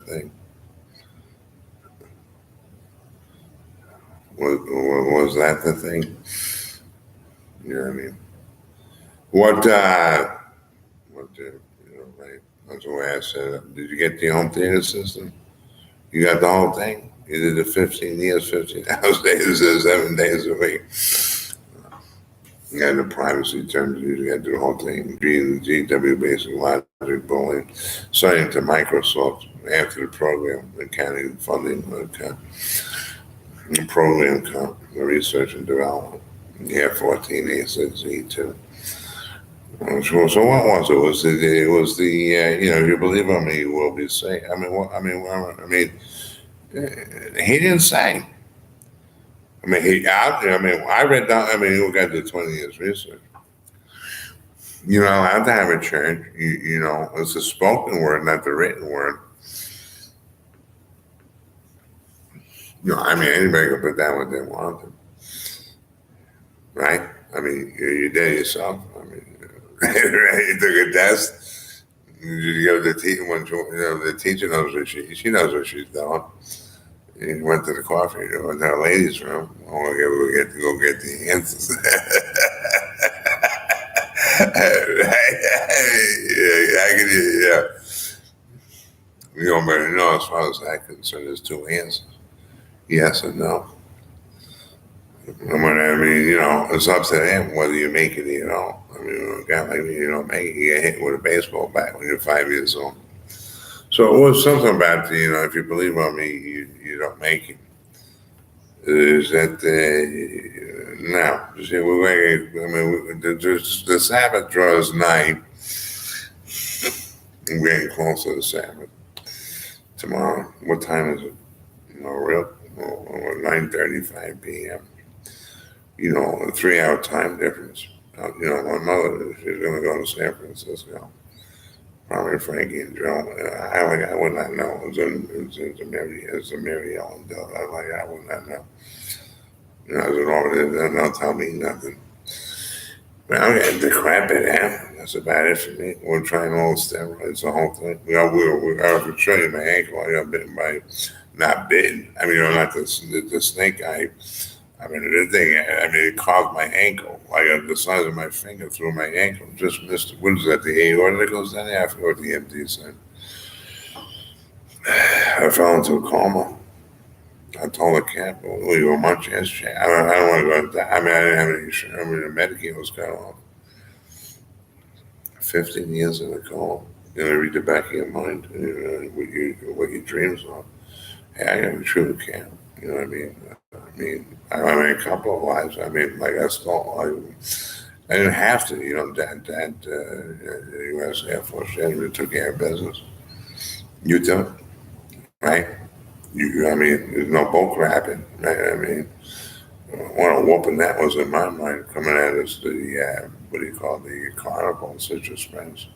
thing? Was that the thing? You know what I mean? What did, right? That's the way I said it. Did you get the home theater system? You got the whole thing? You did the 15 years, 15 hours days, 7 days a week. You got the privacy terms, you got the whole thing. The GW Basic Logic Bowling, starting to Microsoft after the program, accounting funding, the program, the research and development. Yeah, 14 A6E2. So what was it? Was the you believe on me, you will be safe. I mean, he didn't say. I read down. You got the 20 years research. You're not allowed to have a church. It's a spoken word, not the written word. Anybody can put down what they want to, right? You did yourself. You took a test. You go to the teacher the teacher knows what she knows what she's doing. You went to the coffee, went to the ladies' room. We'll get to go get the answers. Yeah. But as far as that concerned, there's two answers: yes and no. It's up to them whether you make it or you don't. A guy like me, you don't make it, you get hit with a baseball bat when you're 5 years old. So it was something about if you believe on me, you don't make it. Is that no? See, the Sabbath draws nigh. I'm getting close to the Sabbath tomorrow. What time is it? Real 9:35 p.m. A 3-hour time difference. My mother, she's going to go to San Francisco. Probably Frankie and Joe. I would not know. It's a Mary Ellen Dove. I would not know. Don't tell me nothing. Well, I'm getting decrepit, That's about it for me. We're trying all the steroids, the whole thing. I was betraying my ankle. I got bitten by, not bitten. Not the snake eye. The thing, it carved my ankle. The size of my finger through my ankle. Just missed it. What is that, the aorta that goes down there? I forgot what the MD said. I fell into a coma. I told the cat, well, you were much yesterday. I don't want to go into that. I didn't have any insurance. The Medicaid was cut off. 15 years in a coma. Read the back of your mind, what your dreams are. Hey, I got a true cat. You know what I mean? A couple of lives. I stole. I didn't have to. Dad, the U.S. Air Force generally took care of business. You do, right? There's no bull crapping, right? What a whooping that was in my mind coming at us to the what do you call the carnival in Citrus Springs.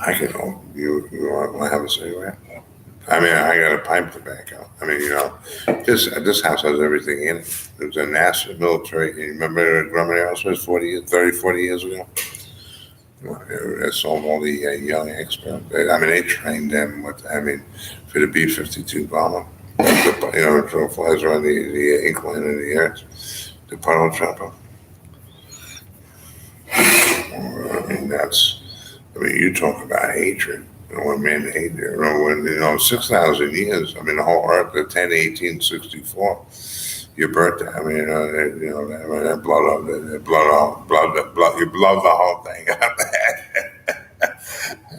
I can hope you want to have a cigarette. I got a pipe tobacco. This house has everything in it. It was a NASA military. You remember Grumman Aerospace 40 years ago? They sold all the young experts. They trained them for the B-52 bomber. The flies around the incline of the earth. The puddle trapper. You talk about hatred. When men hate it. When 6,000 years. The whole earth, the 10/18/64. Your birthday. That blood. You blow the whole thing up.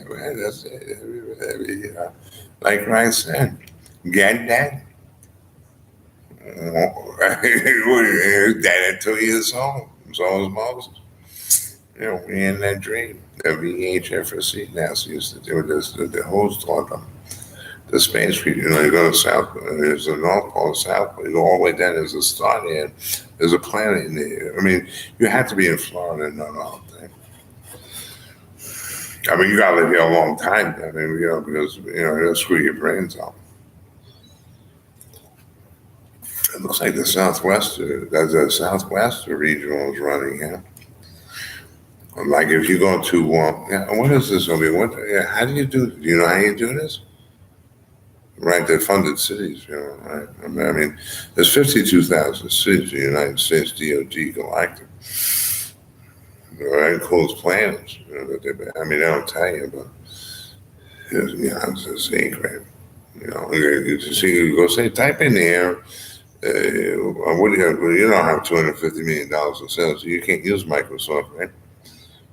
That's it. Like Christ said, get that. Dead at 2 years old. So was Moses. We in that dream. The VHFSC NASA used to do this. The host taught them. The space crew, you go to South, there's the North Pole, South Pole, you go all the way down, there's a star there, there's a planet in there. You have to be in Florida to know the whole thing. You got to live here a long time, because, it'll screw your brains up. It looks like the Southwest regional is running here. Like if you go to, what is this going to be? How do you know how you do this? Right, they're funded cities, right? I mean, there's 52,000 cities in the United States DOD galactic. That includes planets. They don't tell you, but it's a secret. You go say, type in there. What do you don't have $250 million in sales, so you can't use Microsoft, right?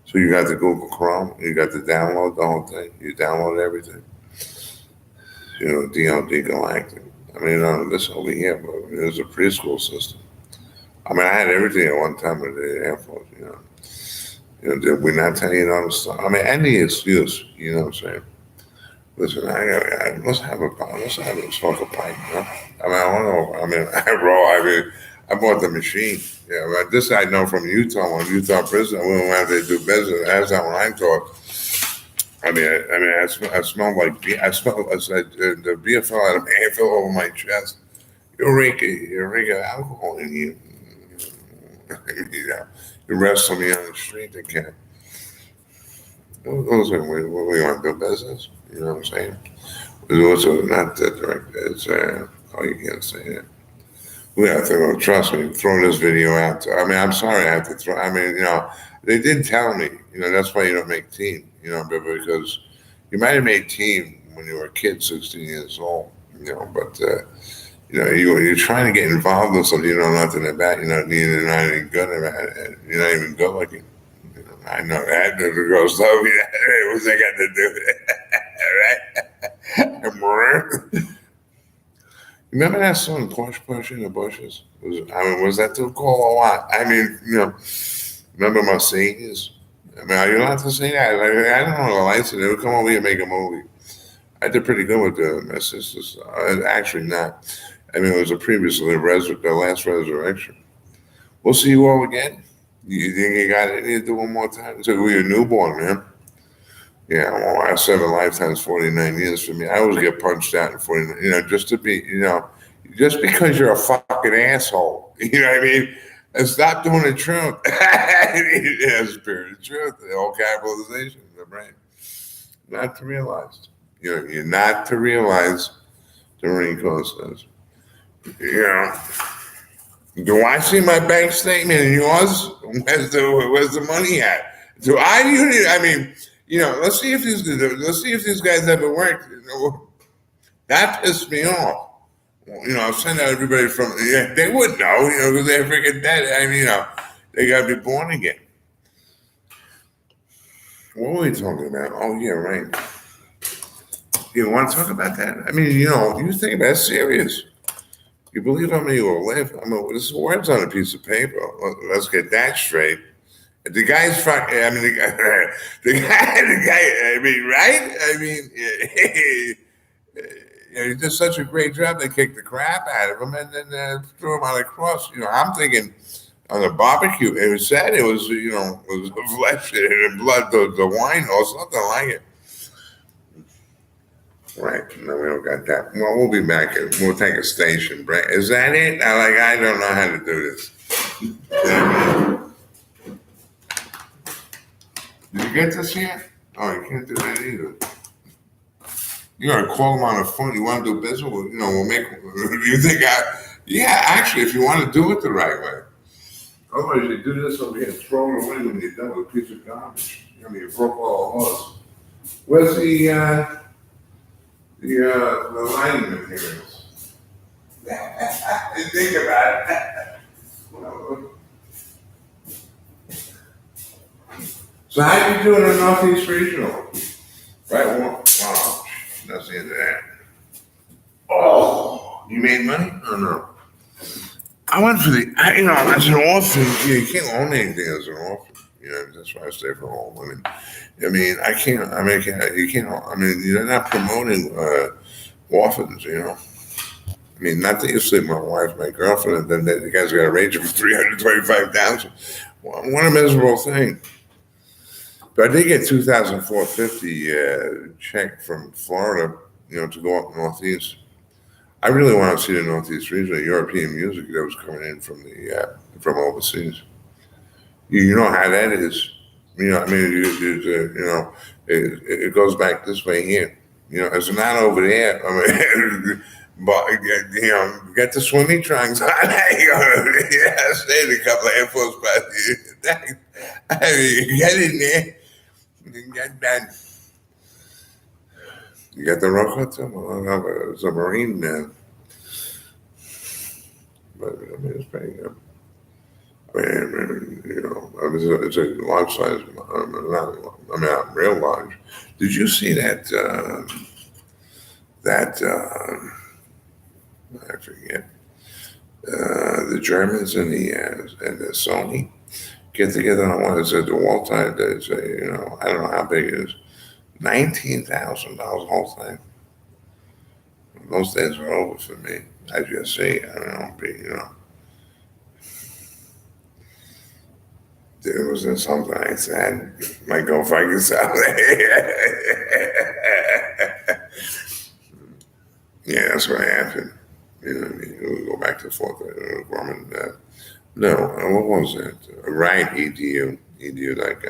So you got the Google Chrome, you got to download the whole thing. You download everything. DLD Galactic. This over here, but it was a preschool system. I had everything at one time with the Air Force, did we not tell you all the stuff? Any excuse, you know what I'm saying? Listen, let's have a smoke a pipe, I don't know. I bought the machine. Yeah, but this I know from Utah. When Utah prison, we went out there to do business. That's not when I talk. I smell like beer. The beer fell out of my hand, fell over my chest. Eureka, alcohol in you. You wrestle me on the street, they can't. Those are we want to do business. You know what I'm saying? It's also not that direct. It's you can't say that. We have to go. Trust me. Throw this video out. I'm sorry. I have to throw. They did tell me. That's why you don't make team. Because you might have made team when you were a kid, 16 years old. But you're trying to get involved in something you know nothing about. You're not even good about it. You're not even good looking. I know that. The girls told me that. What's that got to do with it? Right? Remember that song, Push in the Bushes? Was that too cool or what? Remember Mercedes? Are you allowed to say that? I don't know the license. They would come over here and make a movie. I did pretty good with my sisters. Actually not. It was a previously, the last resurrection. We'll see you all again. You think you got it? You do one more time? So we're a newborn, man. Yeah, well, I 7 lifetimes, 49 years for me. I always get punched out in 49, just to be, just because you're a fucking asshole, you know what I mean? And stop doing the truth. Spirit of truth, the whole capitalization of the brain. Not to realize. You're not to realize, the Marine Corps says. Do I see my bank statement and yours? Where's the money at? Let's see if these guys ever worked. That pissed me off. I'll send out everybody from. Yeah, they would know, because they're freaking dead. They got to be born again. What were we talking about? Oh yeah, right. You want to talk about that? You think about it, serious. You believe how many will live? This is words on a piece of paper. Let's get that straight. The guy's fucking. Right? He did such a great job. They kicked the crap out of him and then threw him on a cross. I'm thinking on the barbecue. It was said it was, was flesh and blood, the wine or something like it. Right. No, we don't got that. Well, we'll be back. We'll take a station break. Is that it? I don't know how to do this. Did you get this yet? Oh, you can't do that either. You gotta call them on the phone. You want to do business? We'll make. You think yeah, actually, if you want to do it the right way. Otherwise, you do this over here and throw it away when you're done with a piece of garbage. You broke all the laws. Where's the lighting materials? Think about it. So how do you do it in Northeast Regional? Right? Wow. That's the end of that. Oh, you made money? Oh no. I went for as an orphan, you can't own anything as an orphan. That's why I stay for all women. I can't. You can't. You're not promoting orphans. Not that you sleep with my wife, my girlfriend, and then the guy's got a range of 325,000. What a miserable thing. But I did get $2,450 check from Florida, to go up northeast. I really want to see the Northeast region of European music that was coming in from overseas. You know how that is. It goes back this way here. It's not over there. But get the swimming trunks on. Yeah, stayed a couple of airports, but I mean, get in there. You get that. You got the rock hotel. It's a marine now, but I mean, it's pretty good. It's a large size. Not real large. Did you see that? I forget. The Germans and the Sony get together on one. It's at the wall time. They say, I don't know how big it is. $19,000 whole thing. Those days are over for me. I just say, I don't know, there was something I said, might go find yourself. Yeah, that's what happened. We'll go back to the fourth Roman. No, what was that? Right, EDU, like,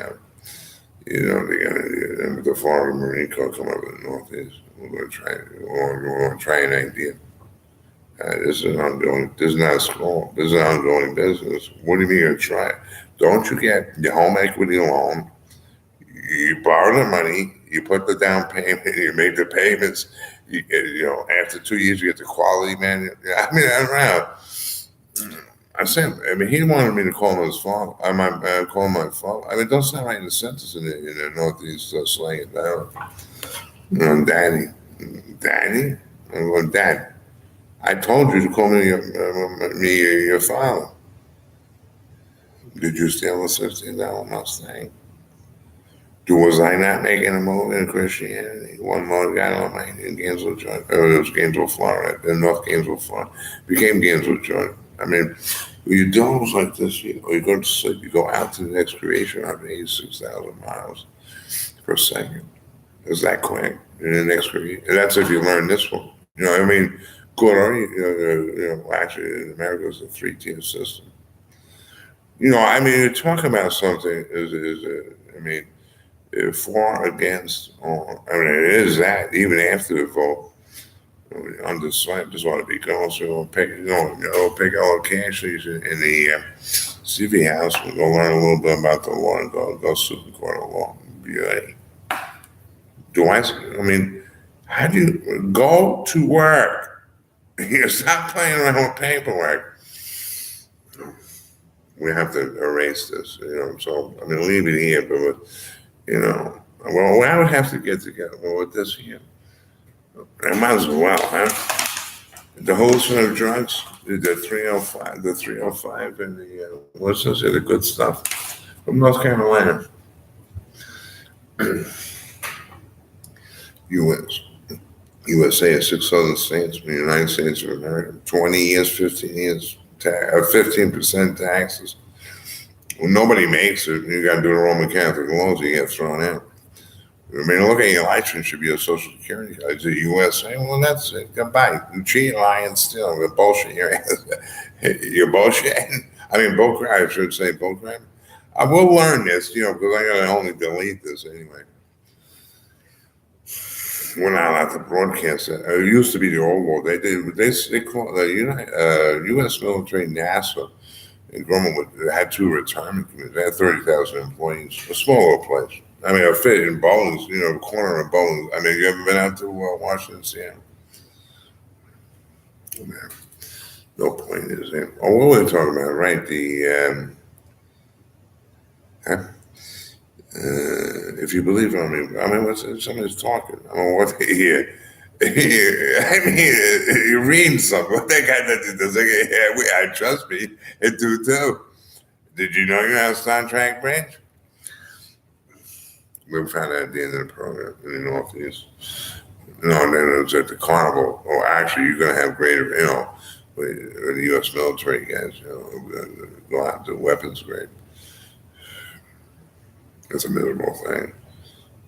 the Florida Marine Corps come up in the Northeast. We're going to try an idea. This is ongoing. This is not a school. This is an ongoing business. What do you mean you're trying? Don't you get your home equity loan? You borrow the money. You put the down payment. You make the payments. After 2 years, you get the quality man. I mean, I don't know. I said, he wanted me to call him his father. Call him my father. It don't sound right in the sentence in the Northeast slang. Daddy. Daddy? I'm going, Dad. I told you to call me your father. Did you steal a $16 Mustang? Was I not making a move in Christianity? One more got on my in Gainesville, Georgia. It was Gainesville, Florida. North Gainesville, Florida. Became Gainesville, Georgia. When you do those like this, you go to sleep, you go out to the next creation, 186,000 miles per second. It's that quick. In the next creation. That's if you learn this one. Good or actually in America it's a 3-tier system. You're talking about something for, against, or, it is that, even after the vote, undecided, just want to be going, so pick all the cash in the CV house and go learn a little bit about the law and go Supreme Court of law. How do you go to work? Stop playing around with paperwork. We have to erase this, so leave it here, but I would have to get together with this here. I might as well, huh? The wholesale of drugs, the 305, and the what's this? The good stuff from North Carolina. USA is 6 southern states, the United States of America. 20 years, 15 years, 15% taxes. When nobody makes it, you got to do the Roman Catholic laws, you get thrown out. Look at your license, should be a Social Security card. Is it USA? Well, that's it. Goodbye. You cheat, lie, and steal. You're bullshit your ass. You're bullshit. I should say bullcrap. I will learn this, because I got to only delete this anyway. We're not allowed to broadcast it. It used to be the old world. They call the U.S. military, NASA, and Grumman had 2 retirement committees. They had 30,000 employees. A small little place. A fit in Bowling, corner of Bowling. You ever been out to Washington, Seattle? No point is it. Oh, what were we talking about? Right, if you believe somebody's talking. What here? You're reading something. What that guy does? I trust me. It do too. Did you know you have a Star Trek branch? We found out at the end of the program in the Northeast. Then it was at the carnival. Or actually, you're going to have greater, with the U.S. military guys, go out to weapons grade. It's a miserable thing.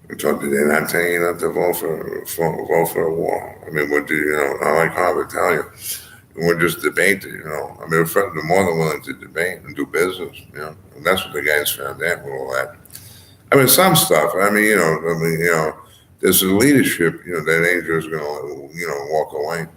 They're not telling you not to vote for a war. What do I like Harvard tell you? We're just debating, we're more than willing to debate and do business, And that's what the guys found out with all that. I mean, some stuff. There's a leadership. That ain't just gonna, walk away.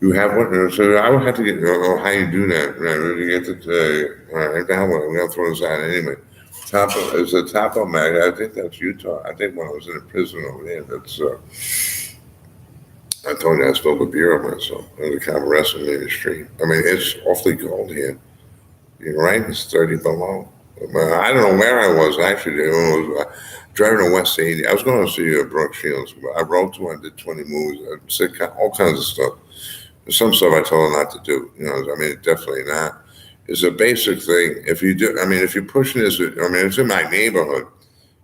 You have one, so I would have to get. How you do that? Right, we get to. Right, that one. We're gonna throw this out anyway. Tapo, it's a Tapo mag. I think that's Utah. I think when I was in a prison over there, that's. I told you I smoked a beer on myself in the kind of wrestling industry. I mean, it's awfully cold here. You're right, it's 30 below. But I don't know where I was actually. I was driving to West 80. I was going to see Brooke Shields. I wrote to her, I did 20 movies, I said all kinds of stuff. Some stuff I told her not to do. Definitely not. It's a basic thing. If you do, if you're pushing this, it's in my neighborhood.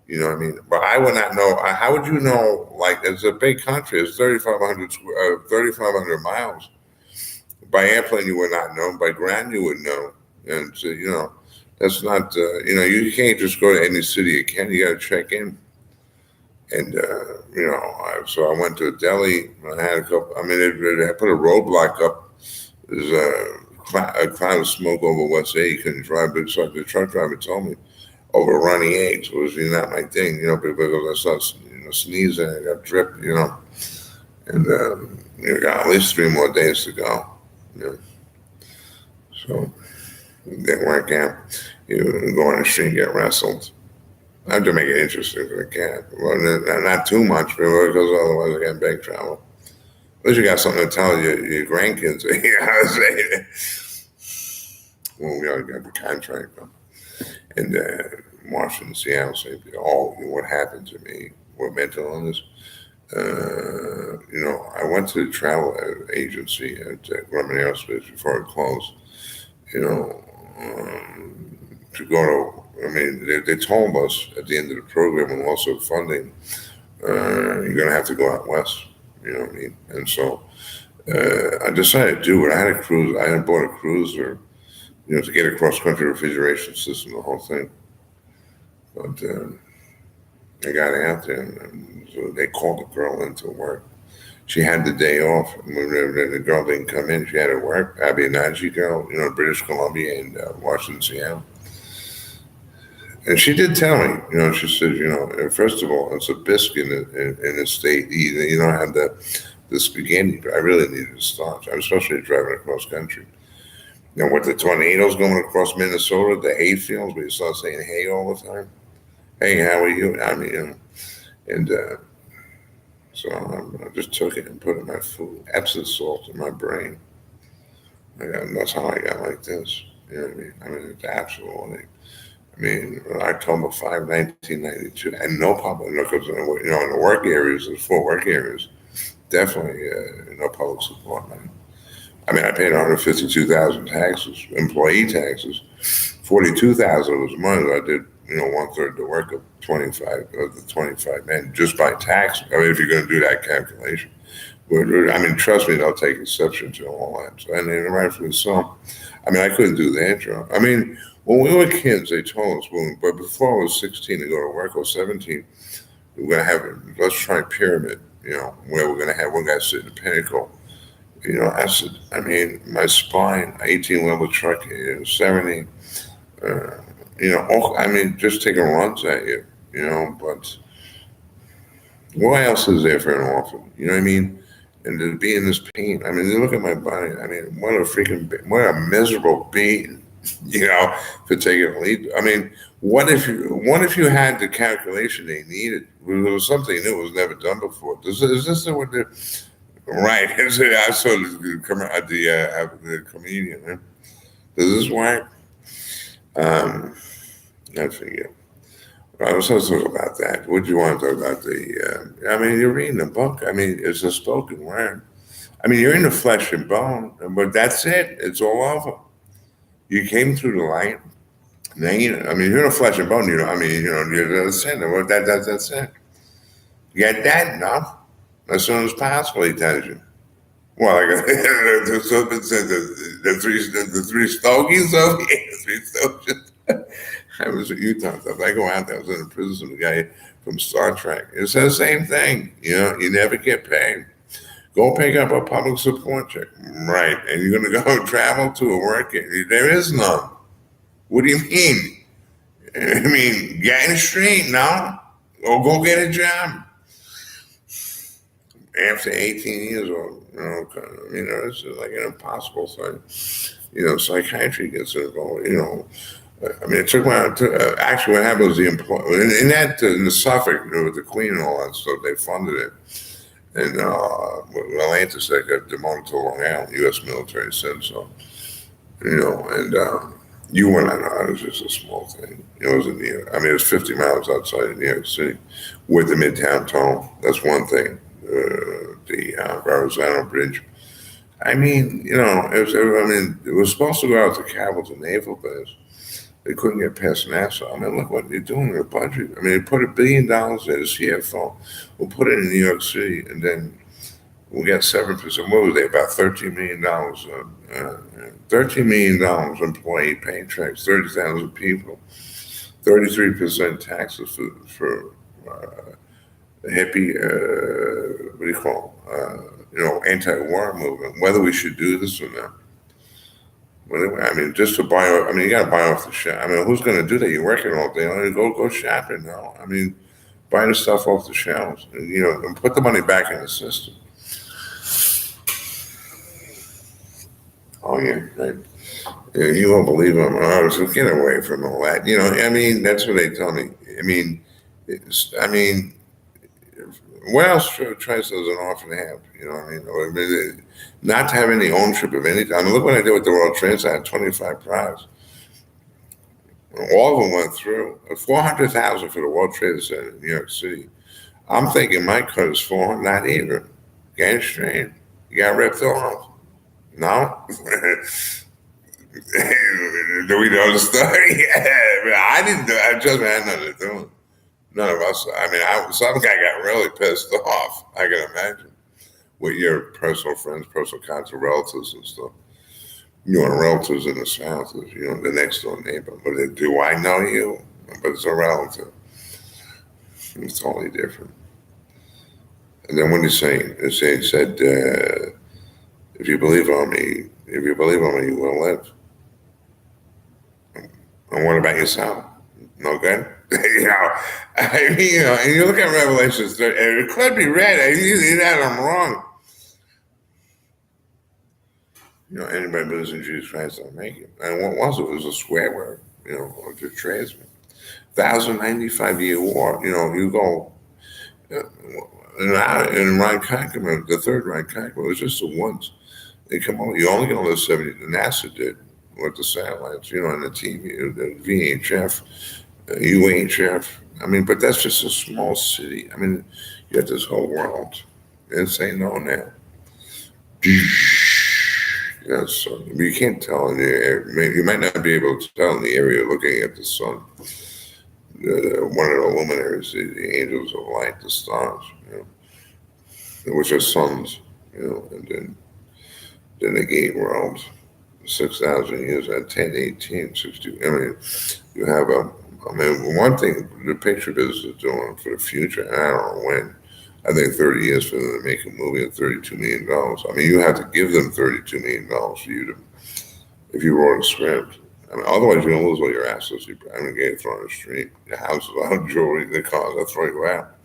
You know what I mean? But I would not know. How would you know? Like, it's a big country. It's 3,500 miles. By airplane, you would not know. By ground, you would know. And so, that's not. You can't just go to any city you can. You got to check in. And so I went to Delhi. I had a couple. They put a roadblock up. There's a cloud of smoke over West A. You couldn't drive. But so the truck driver told me over runny eggs was not my thing. Because I started sneezing. I got drip. And got at least 3 more days to go. So it didn't work out. You go on the street and get wrestled. I have to make it interesting for the cat. Well, not too much, because otherwise I get big trouble. At least you got something to tell your grandkids. Well, we already got the contract in Washington, Seattle. Say, what happened to me? What mental illness? I went to the travel agency at Grumman Aerospace before it closed. To go to. They told us at the end of the program and also funding, you're going to have to go out west. You know what I mean? And so I decided to do it. I had bought a cruiser, to get a cross-country refrigeration system, the whole thing. But I got out there, and so they called the girl into work. She had the day off. When the girl didn't come in, she had to work. Abby Naji girl, British Columbia and Washington, Seattle. And she did tell me, she said, first of all, it's a biscuit in the state. You don't have the spaghetti. I really needed to start, especially driving across country. With the tornadoes going across Minnesota, the hay fields, where you start saying hey all the time. Hey, how are you? So I just took it and put it in my food. Epsom salt in my brain. That's how I got like this. You know what I mean? It's absolutely. October 5, 1992, and no public, because in the work areas, there's 4 work areas, definitely no public support money. I paid 152,000 taxes, employee taxes, 42,000 was money. I did, 1/3 the work of 25 of the 25 men just by tax. If you're going to do that calculation, trust me, they'll take exception to all that. So, and rightfully so. I couldn't do that job. When we were kids, they told us, but before I was 16 to go to work, or 17, we're going to have let's try pyramid, where we're going to have one guy sit in the pinnacle. I said, my spine, 18-wheeler truck, 70, just taking runs at you, but what else is there for an orphan? You know what I mean? And to be in this pain, look at my body. What a miserable being. For taking a lead. What if you had the calculation they needed? It was something new, was never done before. Is this what the right? I saw the comedian. Huh? Does this work? I forget. I was supposed to talk about that. What do you want to talk about? You're reading a book. It's a spoken word. You're in the flesh and bone, but that's it. It's all over. You came through the light. Now, you're in a flesh and bone. You're the sinner. That's it. You get that enough as soon as possible. He tells you. Well, the 3 stogies over here. The 3 stogies. I was at Utah. I go out there. I was in a prison with a guy from Star Trek. It said the same thing. You never get paid. Go pick up a public support check. Right. And you're going to go travel to a work? There is none. What do you mean? I mean, get in the street now, or go get a job. After 18 years old, it's like an impossible thing. Psychiatry gets involved. I mean, it took my actually what happened was the employee in the Suffolk, with the Queen and all that stuff. They funded it, and Atlantis they got demoted to Long Island. U.S. military said so. And you went on. It was just a small thing. It was in it was 50 miles outside of New York City, with the Midtown Tunnel. That's one thing. The Verrazano Bridge. I mean, it was supposed to go out to Cabot to Naval Base. They couldn't get past NASA. I mean, look what they're doing in the budget. I mean, they put $1 billion there. The CFO will put it in New York City, and then we'll get 7%. What was they? About $13 million. $13 million employee paychecks, 30,000 people, 33% taxes for the hippie, what do you call, anti-war movement. Whether we should do this or not. I mean, just to buy. I mean, you got to buy off the shelf. I mean, who's going to do that? You're working all day. Go shopping now. I mean, buy the stuff off the shelves. And put the money back in the system. Oh yeah, right. You won't believe them. So get away from all that. I mean, that's what they tell me. I mean, what else Trice doesn't often have? I mean, not to have any ownership of anything. I mean, look what I did with the World Trade Center. I had 25 prize. All of them went through. 400,000 for the World Trade Center in New York City. I'm thinking my cut is 400, not even. Getting straight. You got ripped off. No? Do we know the story? I didn't do it. Trust me, I had nothing to do with it. None of us. I mean, some guy got really pissed off. I can imagine. With your personal friends, personal kinds of relatives and stuff. Relatives in the South is, the next door neighbor. But do I know you? But it's a relative. It's totally different. And then when he said, if you believe on me, you will live. And what about yourself? No good? I mean, and you look at Revelations 30, and it could be read. I'm wrong. Anybody believes in Jesus Christ will make it. And what was it? It was a swear word, or the tradesman. 1,095-year war. You go, in Ron Conqueror, the third Ron Conqueror, it was just the once. They come over, you only going to live 70. The NASA did with the satellites, and the TV, the VHF, UHF. I mean, but that's just a small city. I mean, you got this whole world. And say no now. Yes, so you can't tell in the area. You might not be able to tell in the area looking at the sun. One of the luminaries, the angels of light, the stars, which are suns, and then the gate world, 6,000 years at 10, 18, 60. I mean, you have one thing the picture business is doing for the future, and I don't know when. I think 30 years for them to make a movie at $32 million. I mean, you have to give them $32 million for you to, if you wrote a script. I mean, otherwise you're going to lose all your assets. You're going to get thrown on the street. Your house without jewelry, the cars, they'll throw you out.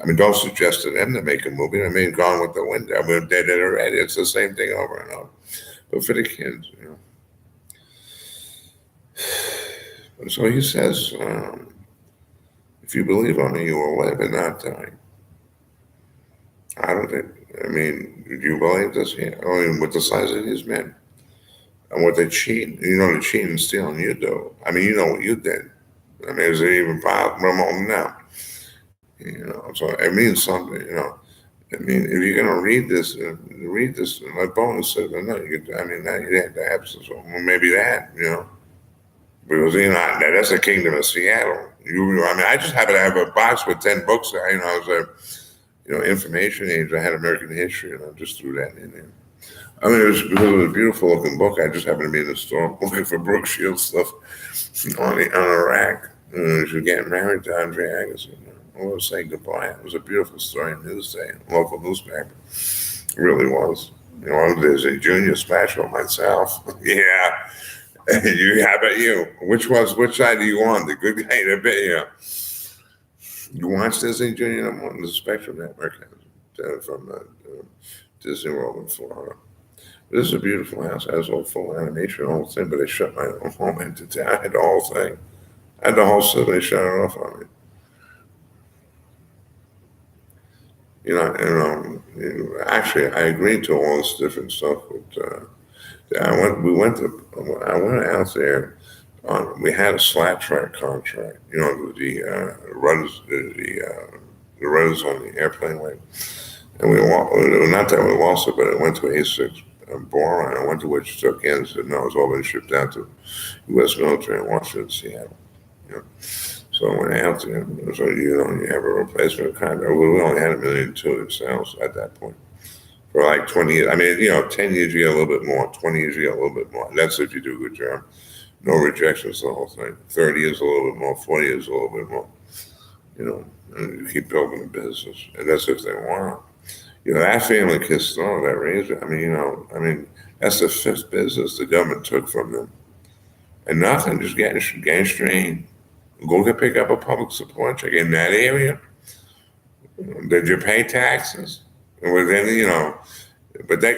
I mean, don't suggest to them to make a movie. I mean, Gone with the Wind. I mean, they did it already. It's the same thing over and over. But for the kids, So he says, if you believe on me, you will live and not die. I don't think, do you believe this? Yeah. I mean, with the size of these men and what they cheat, they cheat and steal, and you do. I mean, you know what you did. I mean, is it even remote now? So it means something, I mean, if you're going to read this, like Bonus said, no, now you had to have some, well, maybe that, because, that's the kingdom of Seattle. I just happen to have a box with 10 books there, I was information age. I had American history, and I just threw that in there. I mean, it was because it was a beautiful looking book. I just happened to be in the store looking for Brooke Shields stuff on a rack. She was getting married to Andre Agassi. I was saying goodbye. It was a beautiful story in Newsday, local newspaper. It really was. You know, I was a junior special myself. Yeah. How about you? Which side are you on? The good guy, the bit, you know. You watched Disney Junior? I'm on the Spectrum Network from Disney World in Florida. This is a beautiful house. It has all full animation, the whole thing, but they shut my home entertainment. I had the whole thing. I had the whole city. They shut it off on me. You know, actually, I agreed to all this different stuff. But I went out there. We had a slack track contract. You know, the rudders on the airplane wing. And not that we lost it, but it went to A6 bar, and I went to Wichita, Kansas, and no, it's all been shipped out to U.S. military in Washington, Seattle. You know? So I went out there, so you have a replacement contract. We only had $1.2 million in sales at that point. For like 20 years, I mean, 10 years you get a little bit more, 20 years you get a little bit more. That's if you do a good job. No rejections, the whole thing. 30 years a little bit more, 40 years a little bit more. And you keep building the business, and that's if they want. That family kissed all that razor. I mean, that's the fifth business the government took from them. And nothing, just getting strained. Go to pick up a public support check in that area. Did you pay taxes? Was any, but that,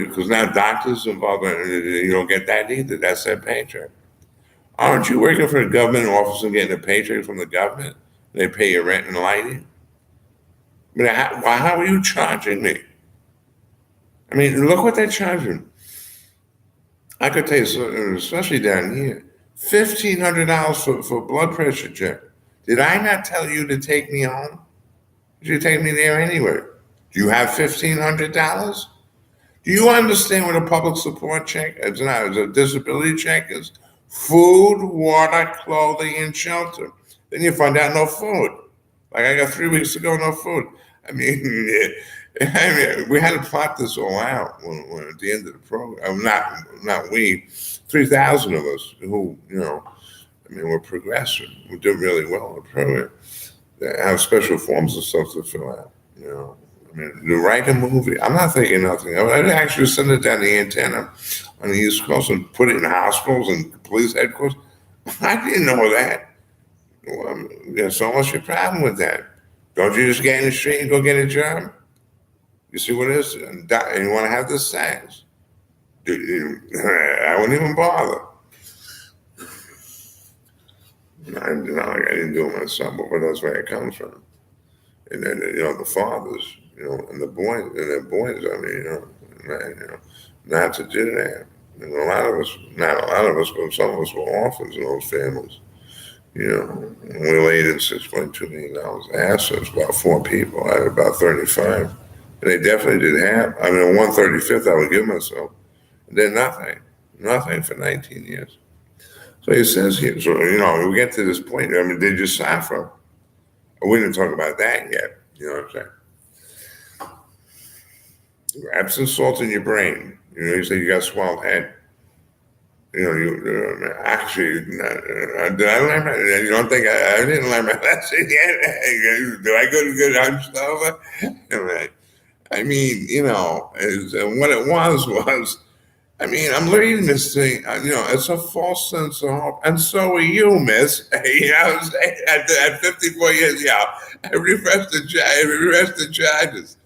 because now doctors involved, you don't get that either. That's their paycheck. Aren't you working for a government office and getting a paycheck from the government? They pay your rent and lighting. But how are you charging me? I mean, look what they're charging. I could tell you, especially down here, $1,500 for blood pressure check. Did I not tell you to take me home? You should take me there anyway. Do you have $1,500? Do you understand what a public support check is? A disability check is? Food, water, clothing, and shelter. Then you find out no food. Like I got 3 weeks to go, no food. I mean, we had to plot this all out when at the end of the program. Not we, 3,000 of us who, we're progressive. We did really well in the program. They have special forms of stuff to fill out. To write a movie, I'm not thinking nothing. I'd actually send it down the antenna on the East Coast and put it in hospitals and police headquarters. I didn't know that. Well, there's so much a problem with that. Don't you just get in the street and go get a job? You see what it is? And you want to have the sex. I wouldn't even bother. I didn't do it myself, but that's where it comes from. And then, the fathers, and the boys, not to do that. And not a lot of us, but some of us were orphans in those families. And we laid in $6.2 million assets, about 4 people out of about 35. And they definitely did have, 1/35th I would give myself. And then nothing for 19 years. So he says here, so, we get to this point, did you suffer? We didn't talk about that yet, you know what I'm saying? Absent salt in your brain. You say you got a swelled head. Actually, did I learn my, you don't think I didn't learn my lesson yet? Do I go to good hunched over? I mean, and what it was, I'm reading this thing, it's a false sense of hope. And so are you, miss. You know what I'm saying? At 54 years, I reversed the charges.